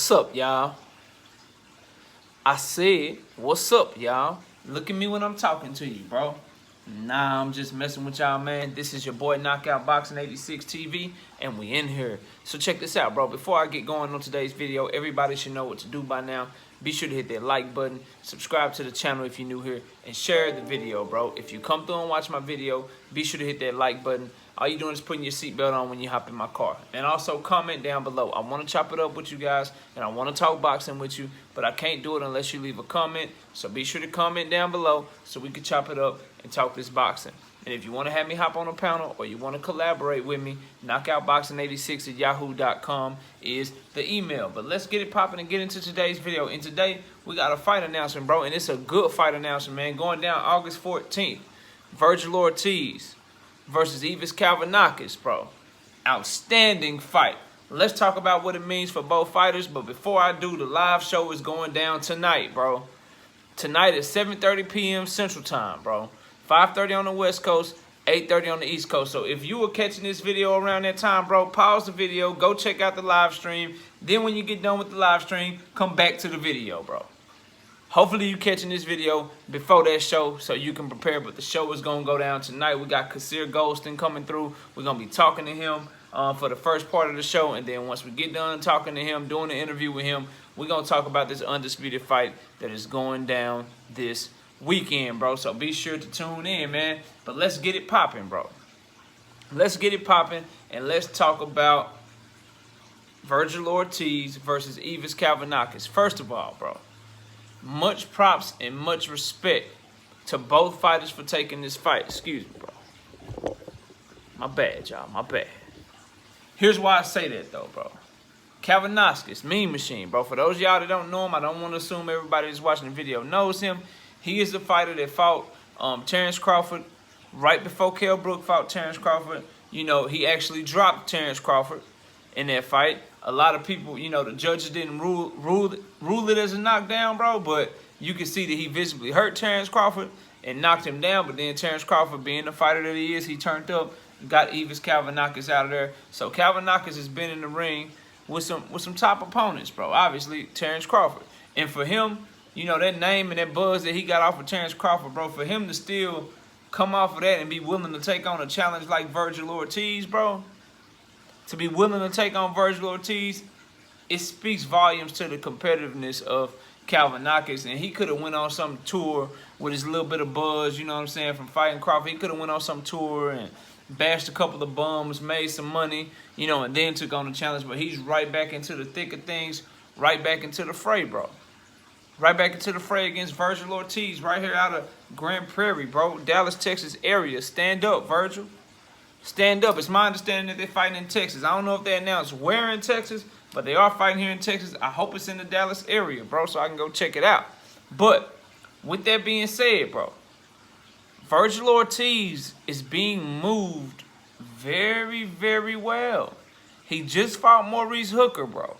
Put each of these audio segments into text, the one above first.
What's up, y'all? I said, what's up, y'all? Look at me when I'm talking to you, bro. Nah, I'm just messing with y'all, man. This is your boy Knockout Boxing 86 TV, and we in here. So check this out, bro. Before I get going on today's video, everybody should know what to do by now. Be sure to hit that like button, subscribe to the channel if you're new here, and share the video, bro. If you come through and watch my video, be sure to hit that like button. All you're doing is putting your seatbelt on when you hop in my car. And also comment down below. I want to chop it up with you guys, and I want to talk boxing with you, but I can't do it unless you leave a comment. So be sure to comment down below so we can chop it up and talk this boxing. And if you want to have me hop on a panel or you want to collaborate with me, knockoutboxing86@yahoo.com is the email. But let's get it popping and get into today's video. And today, we got a fight announcement, bro. And it's a good fight announcement, man. Going down August 14th. Vergil Ortiz versus Egidijus Kalvaliauskas, bro. Outstanding fight. Let's talk about what it means for both fighters. But before I do, the live show is going down tonight, bro. Tonight at 7:30 p.m. Central Time, bro. 5:30 on the West Coast, 8:30 on the East Coast. So if you were catching this video around that time, bro, pause the video, go check out the live stream. Then when you get done with the live stream, come back to the video, bro. Hopefully you catching this video before that show so you can prepare. But the show is going to go down tonight. We got Kasir Golston coming through. We're going to be talking to him for the first part of the show. And then once we get done talking to him, doing the interview with him, we're going to talk about this undisputed fight that is going down this weekend, bro. So be sure to tune in, man. But let's get it popping, bro. Let's get it popping, and let's talk about Vergil Ortiz versus Egidijus Kalvaliauskas. First of all, bro, much props and much respect to both fighters for taking this fight. Excuse me, bro. My bad, y'all. My bad. Here's why I say that, though, bro. Kavaliauskas, Mean Machine, bro. For those of y'all that don't know him, I don't want to assume everybody that's watching the video knows him. He is the fighter that fought Terrence Crawford right before Kell Brook fought Terrence Crawford. You know, he actually dropped Terrence Crawford in that fight. A lot of people, you know, the judges didn't rule it as a knockdown, bro, but you can see that he visibly hurt Terrence Crawford and knocked him down. But then Terrence Crawford, being the fighter that he is, he turned up, got Egidijus Kalvaliauskas out of there. So Kalvaliauskas has been in the ring with some top opponents, bro. Obviously, Terrence Crawford. And for him, you know, that name and that buzz that he got off of Terrence Crawford, bro, for him to still come off of that and be willing to take on a challenge like Vergil Ortiz, bro, to be willing to take on Vergil Ortiz, it speaks volumes to the competitiveness of Kalvaliauskas. And he could have went on some tour with his little bit of buzz, you know what I'm saying, from fighting Crawford. He could have went on some tour and bashed a couple of bums, made some money, you know, and then took on the challenge. But he's right back into the thick of things, right back into the fray, bro. Right back into the fray against Vergil Ortiz, right here out of Grand Prairie, bro. Dallas, Texas area. Stand up, Vergil. Stand up. It's my understanding that they're fighting in Texas. I don't know if they announced where in Texas, but they are fighting here in Texas. I hope it's in the Dallas area, bro, so I can go check it out. But with that being said, bro, Vergil Ortiz is being moved very, very well. He just fought Maurice Hooker, bro.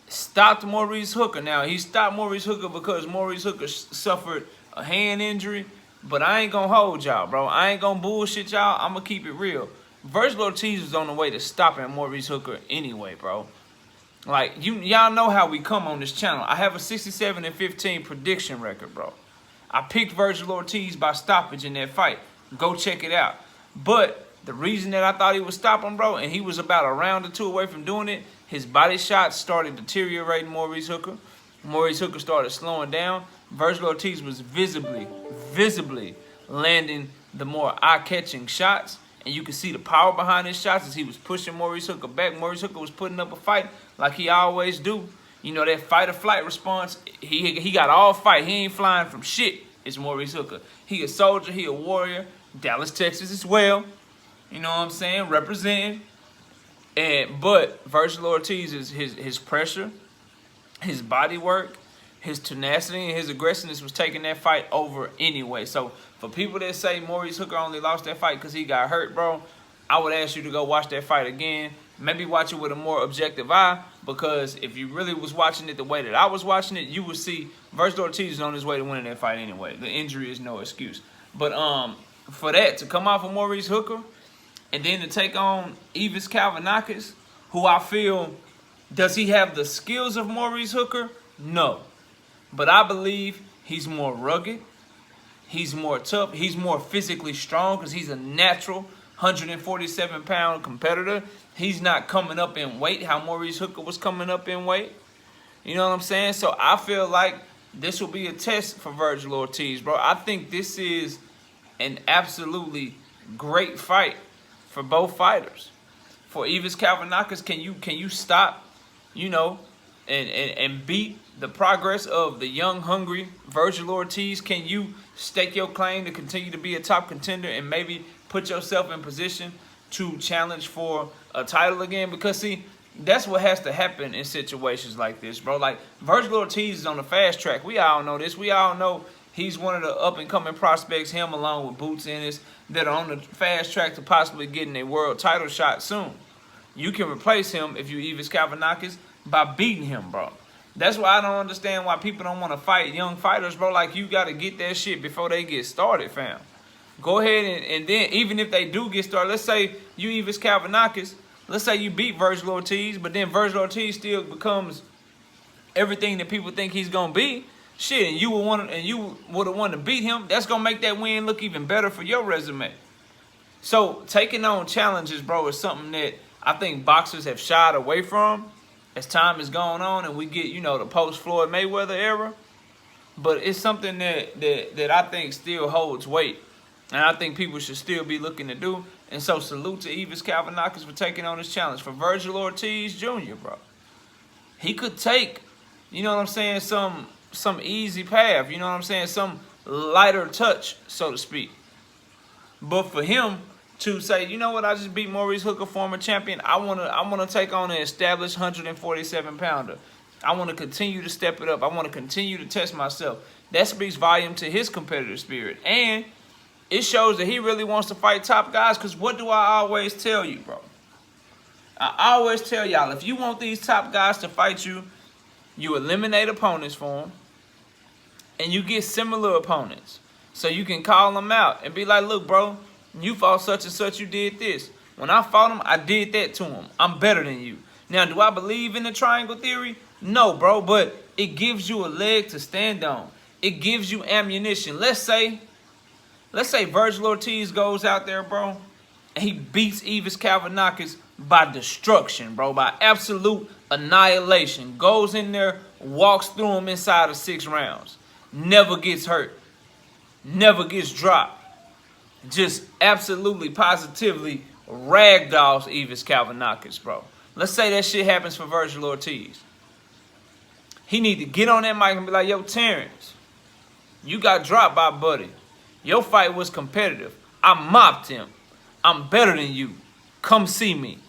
Stopped Maurice Hooker. Now, he stopped Maurice Hooker because Maurice Hooker suffered a hand injury. But I ain't going to hold y'all, bro. I ain't going to bullshit y'all. I'm going to keep it real. Vergil Ortiz was on the way to stopping Maurice Hooker anyway, bro. Like, y'all know how we come on this channel. I have a 67-15 prediction record, bro. I picked Vergil Ortiz by stoppage in that fight. Go check it out. But the reason that I thought he would stop him, bro, and he was about a round or two away from doing it, his body shots started deteriorating Maurice Hooker. Maurice Hooker started slowing down. Vergil Ortiz was visibly landing the more eye-catching shots. And you can see the power behind his shots as he was pushing Maurice Hooker back. Maurice Hooker was putting up a fight like he always do. You know, that fight-or-flight response, he got all fight. He ain't flying from shit. It's Maurice Hooker. He a soldier. He a warrior. Dallas, Texas as well. You know what I'm saying? Representing. But Vergil Ortiz is his pressure, his body work, his tenacity, and his aggressiveness was taking that fight over anyway. So for people that say Maurice Hooker only lost that fight because he got hurt, bro, I would ask you to go watch that fight again. Maybe watch it with a more objective eye, because if you really was watching it the way that I was watching it, you would see Vergil Ortiz is on his way to winning that fight anyway. The injury is no excuse. But for that, to come off of Maurice Hooker and then to take on Egidijus Kalvaliauskas, who I feel Does he have the skills of Maurice Hooker? No. But I believe he's more rugged. He's more tough. He's more physically strong because he's a natural 147-pound competitor. He's not coming up in weight how Maurice Hooker was coming up in weight. You know what I'm saying? So I feel like this will be a test for Vergil Ortiz, bro. I think this is an absolutely great fight for both fighters. For Egidijus Kalvaliauskas, can you stop, you know, and beat the progress of the young, hungry Vergil Ortiz? Can you stake your claim to continue to be a top contender and maybe put yourself in position to challenge for a title again? Because, see, that's what has to happen in situations like this, bro. Like, Vergil Ortiz is on the fast track. We all know this. We all know he's one of the up-and-coming prospects, him along with Boots Ennis, that are on the fast track to possibly getting a world title shot soon. You can replace him if you Egidijus Kalvaliauskas by beating him, bro. That's why I don't understand why people don't want to fight young fighters, bro. Like, you got to get that shit before they get started, fam. Go ahead and then, even if they do get started, let's say you Egidijus Kalvaliauskas, let's say you beat Vergil Ortiz, but then Vergil Ortiz still becomes everything that people think he's gonna be. Shit, and you would have wanted to beat him. That's gonna make that win look even better for your resume. So taking on challenges, bro, is something that I think boxers have shied away from as time has gone on, and we get, you know, the post-Floyd Mayweather era. But it's something that I think still holds weight, and I think people should still be looking to do. And so salute to Egidijus Kalvaliauskas for taking on this challenge. For Vergil Ortiz Jr., bro, he could take, you know what I'm saying, some easy path, you know what I'm saying, some lighter touch, so to speak. But for him to say, you know what, I just beat Maurice Hooker, former champion, I wanna take on an established 147-pounder. I want to continue to step it up. I want to continue to test myself. That speaks volume to his competitive spirit. And it shows that he really wants to fight top guys, because what do I always tell you, bro? I always tell y'all, if you want these top guys to fight you, you eliminate opponents for them, and you get similar opponents. So you can call them out and be like, look, bro, you fought such and such, you did this. When I fought him, I did that to him. I'm better than you. Now, do I believe in the triangle theory? No, bro, but it gives you a leg to stand on. It gives you ammunition. Let's say Vergil Ortiz goes out there, bro, and he beats Egidijus Kalvaliauskas by destruction, bro, by absolute annihilation. Goes in there, walks through him inside of 6 rounds. Never gets hurt. Never gets dropped. Just absolutely, positively ragdolls Egidijus Kalvaliauskas, bro. Let's say that shit happens for Vergil Ortiz. He need to get on that mic and be like, yo, Terrence, you got dropped by Buddy. Your fight was competitive. I mopped him. I'm better than you. Come see me.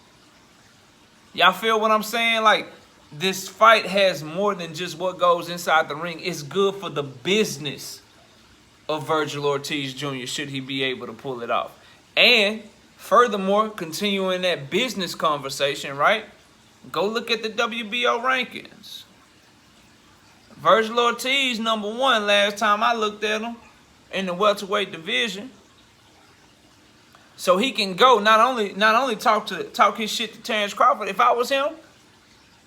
Y'all feel what I'm saying? Like, this fight has more than just what goes inside the ring. It's good for the business of Vergil Ortiz Jr. should he be able to pull it off. And furthermore, continuing that business conversation, right? Go look at the WBO rankings. Vergil Ortiz, #1 last time I looked at him in the welterweight division. So he can go not only talk his shit to Terrence Crawford. If I was him,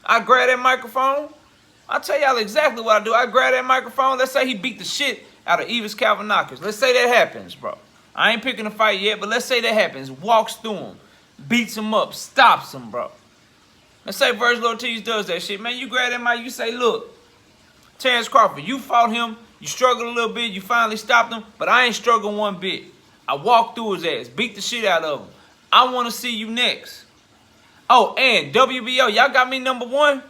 I grab that microphone. I'll tell y'all exactly what I do. I grab that microphone. Let's say he beat the shit out of Egidijus Kalvaliauskas. Let's say that happens, bro. I ain't picking a fight yet, but let's say that happens. Walks through him, beats him up, stops him, bro. Let's say Vergil Ortiz does that shit, man. You grab that mic, you say, look, Terrence Crawford, you fought him, you struggled a little bit, you finally stopped him, but I ain't struggled one bit. I walked through his ass, beat the shit out of him. I want to see you next. Oh, and WBO, y'all got me #1?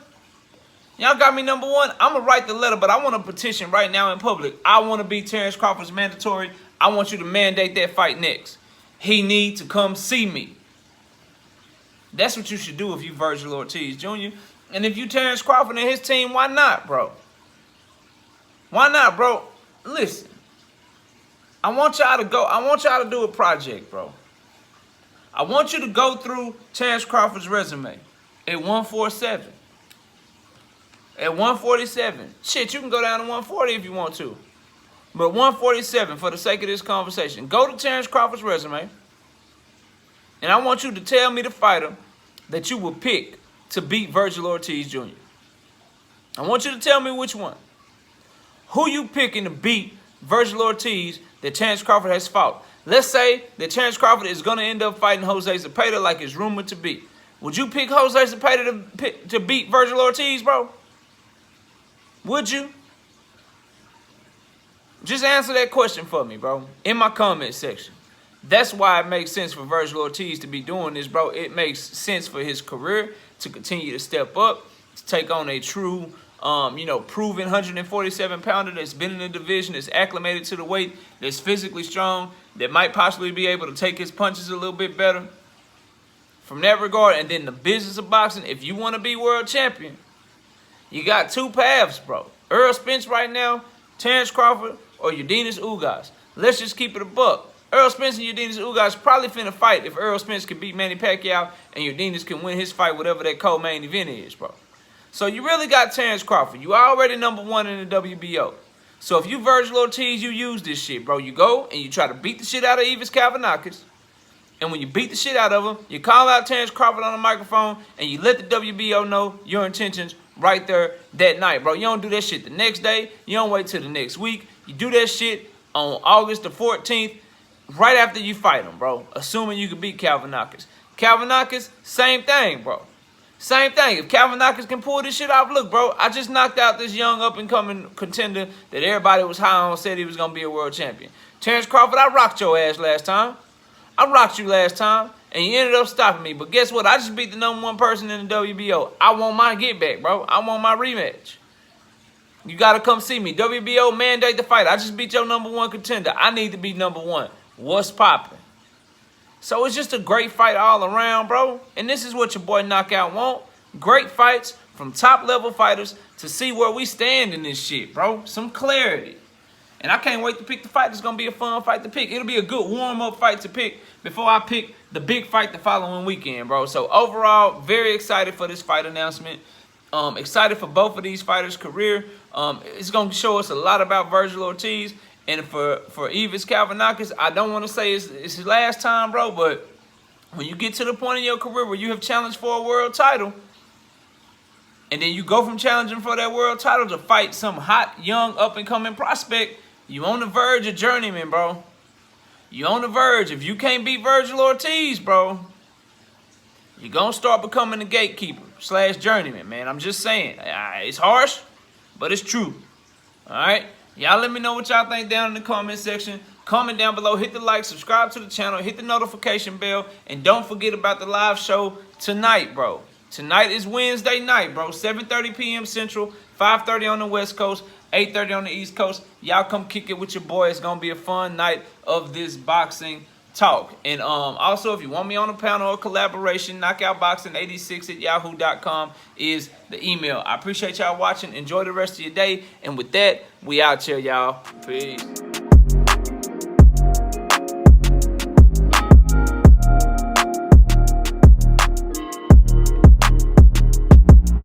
Y'all got me #1? I'm going to write the letter, but I want to petition right now in public. I want to be Terrence Crawford's mandatory. I want you to mandate that fight next. He needs to come see me. That's what you should do if you Vergil Ortiz Jr. And if you Terrence Crawford and his team, why not, bro? Why not, bro? Listen, I want y'all to do a project, bro. I want you to go through Terrence Crawford's resume at 147. At 147. Shit, you can go down to 140 if you want to. But 147, for the sake of this conversation, go to Terrence Crawford's resume, and I want you to tell me the fighter that you will pick to beat Vergil Ortiz Jr.? I want you to tell me which one. Who you picking to beat Vergil Ortiz that Terrence Crawford has fought? Let's say that Terrence Crawford is going to end up fighting Jose Zepeda like it's rumored to be. Would you pick Jose Zepeda to beat Vergil Ortiz, bro? Would you? Just answer that question for me, bro, in my comment section. That's why it makes sense for Vergil Ortiz to be doing this, bro. It makes sense for his career to continue to step up, to take on a true, proven 147-pounder that's been in the division, that's acclimated to the weight, that's physically strong, that might possibly be able to take his punches a little bit better. From that regard, and then the business of boxing, if you want to be world champion, you got two paths, bro. Errol Spence right now, Terrence Crawford, or Egidijus Kalvaliauskas. Let's just keep it a buck. Errol Spence and Egidijus Kalvaliauskas probably finna fight if Errol Spence can beat Manny Pacquiao and Egidijus can win his fight, whatever that co-main event is, bro. So you really got Terrence Crawford. You already #1 in the WBO. So if you Vergil Ortiz, you use this shit, bro. You go and you try to beat the shit out of Egidijus Kalvaliauskas. And when you beat the shit out of him, you call out Terrence Crawford on the microphone and you let the WBO know your intentions right there that night, bro. You don't do that shit the next day. You don't wait till the next week. You do that shit on August the 14th, right after you fight him, bro. Assuming you can beat Kavaliauskas. Kavaliauskas, same thing, bro. Same thing. If Kavaliauskas can pull this shit off, look, bro, I just knocked out this young up-and-coming contender that everybody was high on, said he was going to be a world champion. Terrence Crawford, I rocked your ass last time. I rocked you last time, and you ended up stopping me. But guess what? I just beat the #1 person in the WBO. I want my get back, bro. I want my rematch. You got to come see me. WBO mandate the fight. I just beat your #1 contender. I need to be #1. What's popping? So it's just a great fight all around, bro. And this is what your boy Knockout want. Great fights from top-level fighters to see where we stand in this shit, bro. Some clarity. And I can't wait to pick the fight. It's going to be a fun fight to pick. It'll be a good warm-up fight to pick before I pick the big fight the following weekend, bro. So overall, very excited for this fight announcement. Excited for both of these fighters' career. It's going to show us a lot about Vergil Ortiz. And for Egidijus Kalvaliauskas, I don't want to say it's his last time, bro, but when you get to the point in your career where you have challenged for a world title, and then you go from challenging for that world title to fight some hot, young, up-and-coming prospect, you on the verge of journeyman, bro. You on the verge. If you can't beat Vergil Ortiz, bro, you're going to start becoming the gatekeeper / journeyman, man. I'm just saying. It's harsh, but it's true. All right? Y'all let me know what y'all think down in the comment section. Comment down below. Hit the like, subscribe to the channel, hit the notification bell, and don't forget about the live show tonight, bro. Tonight is Wednesday night, bro. 7:30 p.m. Central, 5:30 on the West Coast, 8:30 on the East Coast. Y'all come kick it with your boy. It's going to be a fun night of this boxing talk. And also, if you want me on a panel or collaboration, knockoutboxing86@yahoo.com is the email. I appreciate y'all watching. Enjoy the rest of your day. And with that, we out here, y'all. Peace.